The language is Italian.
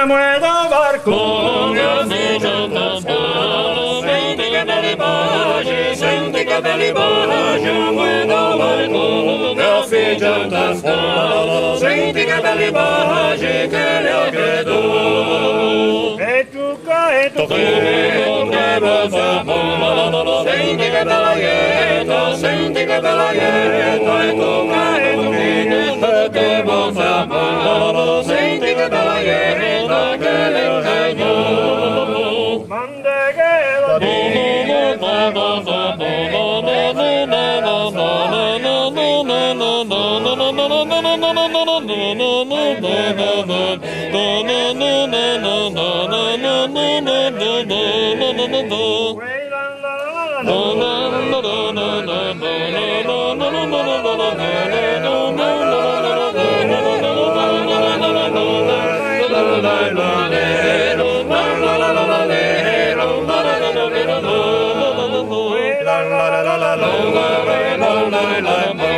muedo barco. Senti che belli baci, senti che belli baci, muoio barco, caffè già da scala. Senti che belli baci che le credo. E tu che tu senti che bella ieta, senti che bella ieta, e tu che buon sapore, senti che bella ieta, che le cagnò. mande che la la la la la la la la la la la la